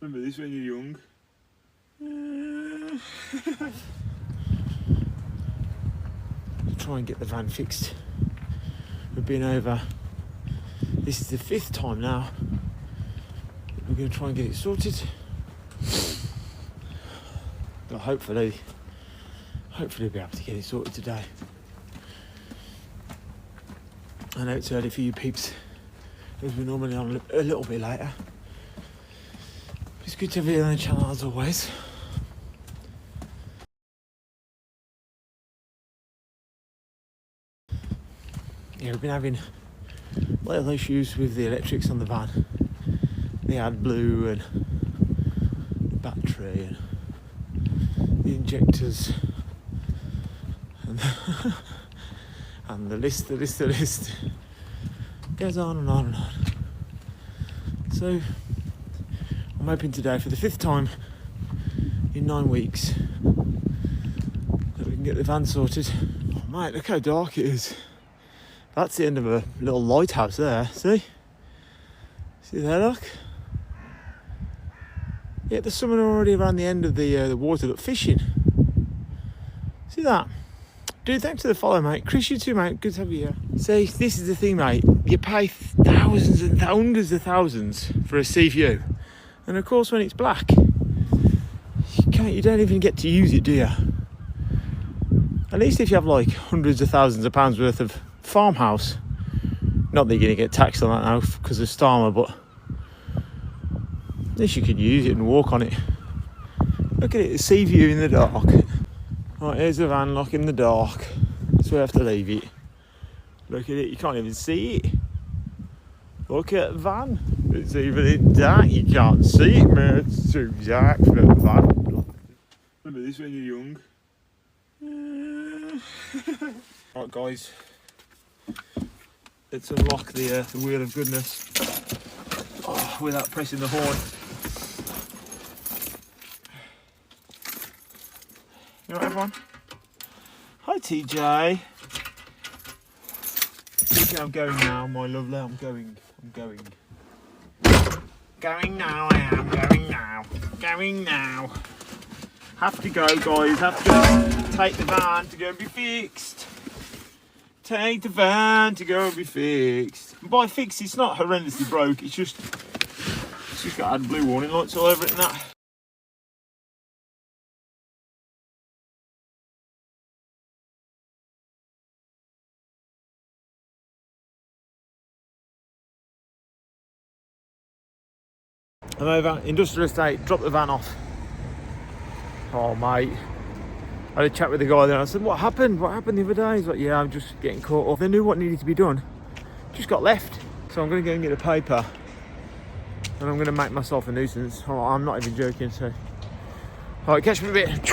Remember this when you're young? Try and get the van fixed. We've been over. This is the 5th time now. We're going to try and get it sorted. But hopefully we'll be able to get it sorted today. I know it's early for you peeps, as we're normally on a little bit later. It's good to be on the channel as always. Yeah, we've been having little issues with the electrics on the van. The AdBlue and the battery and the injectors and and the list goes on and on and on. So I'm hoping today, for the 5th time in 9 weeks, that we can get the van sorted. Oh mate, look how dark it is. That's the end of a little lighthouse there, see? See there, look? Yeah, there's someone already around the end of the water, look, fishing. See that? Dude, thanks for the follow, mate. Chris, you too, mate. Good to have you here. See, this is the thing, mate. You pay thousands and hundreds of thousands for a sea view. And of course, when it's black, you don't even get to use it, do you? At least if you have like hundreds of thousands of pounds worth of farmhouse. Not that you're going to get taxed on that now because of Starmer, but at least you could use it and walk on it. Look at it, the sea view in the dark. Right, here's the van lock in the dark, so we have to leave it. Look at it, you can't even see it. Look at the van, it's even in dark, you can't see it, man. It's too dark for the van. Remember this when you're young? Right guys, let's unlock the wheel of goodness without pressing the horn. You alright, everyone? Hi TJ. Okay, I'm going now, my lovely. I'm going. Going now, I am going now. Going now. Have to go, guys. Have to go. Take the van to go and be fixed. Take the van to go and be fixed. And by fixed, it's not horrendously broke. It's just got AdBlue warning lights all over it and that. I'm over, industrial estate, dropped the van off. Oh mate, I had a chat with the guy there and I said, what happened the other day? He's like, yeah, I'm just getting caught up. They knew what needed to be done, just got left. So I'm going to go and get a paper and I'm going to make myself a nuisance. Oh, I'm not even joking, so. Alright, catch me in a bit.